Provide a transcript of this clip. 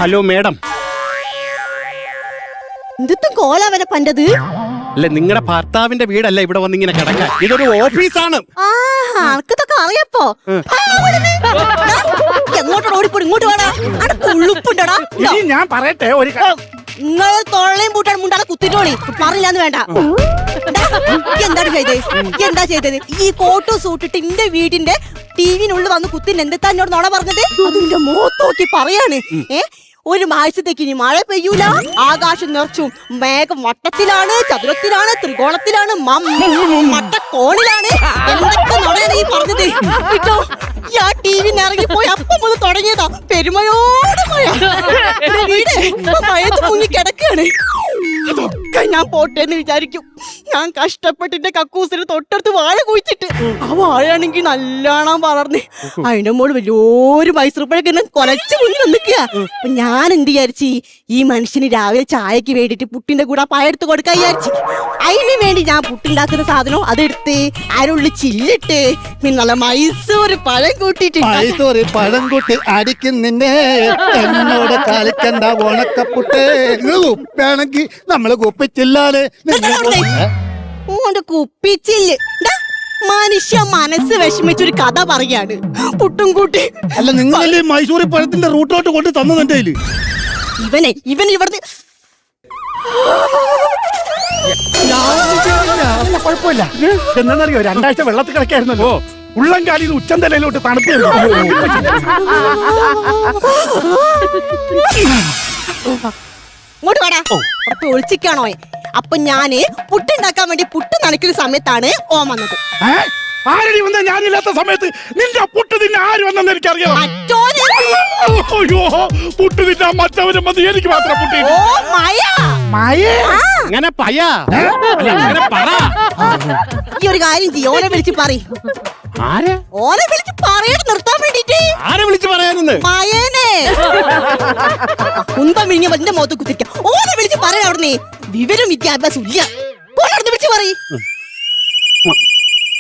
Hello madam. എന്തും കോലാവനെ പണ്ടത്? അല്ല, നിങ്ങളുടെ ഭർത്താവിന്റെ വീടല്ല ഇവിടെ വന്നിങ്ങനെ കിടക്കാൻ. ഇതൊരു ഓഫീസാണ്. ആർക്കിതൊക്കെ അറിയപ്പോ? എങ്ങോട്ടോ ഓടിപ്പോയി, ഇങ്ങോട്ട് വേടാ. ഉള്ളുപ്പുണ്ടടാ. ഞാൻ പറയട്ടെ ഒരു നിങ്ങൾ തൊള്ളയും പൂട്ടാണ് മുണ്ടാതെ കുത്തിട്ടോളി. പറഞ്ഞില്ലാന്ന് വേണ്ട. എന്താണ് ചെയ്തത്? എന്താ ചെയ്തത്? ഈ കോട്ടും സൂട്ടിട്ട് എന്റെ വീടിന്റെ ടിവിനുള്ളിൽ വന്ന് കുത്തിന് എന്തെത്താ എന്നോട് നോണ പറഞ്ഞത്? അതിന്റെ മുഖത്ത് നോക്കി പറയാണ്. ഒരു മാസത്തേക്ക് ഇനി മഴ പെയ്യൂല, ആകാശം നിറച്ചും മേഘം വട്ടത്തിലാണ്, ചതുരത്തിലാണ്, ത്രികോണത്തിലാണ്, മട്ടക്കോണിലാണ്. എന്തൊക്കെ നുണയാണ് ഈ പറഞ്ഞത് കേട്ടോ? ആ ടി വി ഇറങ്ങിപ്പോയി അപ്പം മുതൽ തുടങ്ങിയതാ പെരുമയോടെ മഴ. വീട് മഴത്ത് മുങ്ങി കിടക്കാണ്. അതൊക്കെ ഞാൻ പോട്ടേന്ന് വിചാരിക്കും. ഞാൻ കഷ്ടപ്പെട്ടിന്റെ കക്കൂസിന് തൊട്ടടുത്ത് വാഴ കുഴിച്ചിട്ട് ആ വാഴയാണെങ്കിൽ നല്ലോണം വളർന്ന് അതിന്റെ മോള് വലിയൊരു മൈസൂർപ്പഴൊക്കെ കൊലച്ച് മുന്നിൽ നിൽക്കുക. അപ്പൊ ഞാൻ എന്ത് വിചാരിച്ചു, ഈ മനുഷ്യന് രാവിലെ ചായക്ക് വേണ്ടിട്ട് പുട്ടിന്റെ കൂടെ പഴെടുത്ത് കൊടുക്കാൻ വിചാരിച്ചു. അതിന് വേണ്ടി ഞാൻ പുട്ടുണ്ടാക്കുന്ന സാധനം അതെടുത്ത് അതിനുള്ളിൽ ചില്ലിട്ട് പിന്നെ നല്ല മൈസൂർ പഴം കൂട്ടിട്ട് പഴം കൂട്ടി അടിക്കുന്നിന്നെ എന്നോട് കളിക്കണ്ട ഉണക്കപ്പുട്ട്. ഉപ്പാണെങ്കിൽ നമ്മള് കുപ്പിച്ചില്ലാതെ കുപ്പിച്ചില്ല്. മനുഷ്യ മനസ്സ് വിഷമിച്ചൊരു കഥ പറയാണ്. പുട്ടും കൂട്ടി. അല്ല, നിങ്ങളല്ലേ മൈസൂരി പഴത്തിന്റെ റൂട്ടിലോട്ട് കൊണ്ട് തന്നത് എന്റെ കയ്യില്. ഇവൻ ഇവിടുന്ന് കുഴപ്പമില്ല. എന്താണെന്നറിയോ, 2 ആഴ്ച വെള്ളത്തിൽ കിടക്കായിരുന്നല്ലോ. ഉള്ളംകാലിൽ നിന്ന് ഉച്ചന്തലയിലോട്ട് തണുപ്പ്. ഇങ്ങോട്ട് വേടാ. അപ്പൊ ഒളിച്ചിക്കാണോ? അപ്പൊ ഞാന് പുട്ടുണ്ടാക്കാൻ വേണ്ടി പുട്ട് നനയ്ക്കുന്ന സമയത്താണ് ഓൻ വന്നത്. ആരടി വന്ന ഞാനില്ലാത്ത സമയത്ത് നിന്റെ പുട്ട് തിന്നെ ആര് വന്നെന്ന് എനിക്കറിയാം. അയ്യോ, പുട്ട് തിന്നാൻ മറ്റവരും വന്ന് എനിക്ക് മാത്രം പുട്ടി. അങ്ങനെ പയ്യാ. ഈ ഒരു കാര്യം ചെയ്യും, ഓനെ വിളിച്ച് പറയും. ഓനെ വിളിച്ച് പറയണം നിർത്താൻ വേണ്ടിട്ട്. ആരെ വിളിച്ച് പറയാനെന്ന്? മയനെ കുന്തം വിഴിഞ്ഞ എന്റെ മുഖത്ത് കുത്തിരിക്കാം. ഓനെ വിളിച്ച് പറയാം. അവിടുന്ന് വിവരം വിദ്യാഭ്യാസം ഇല്ല. വിളിച്ച് പറയും.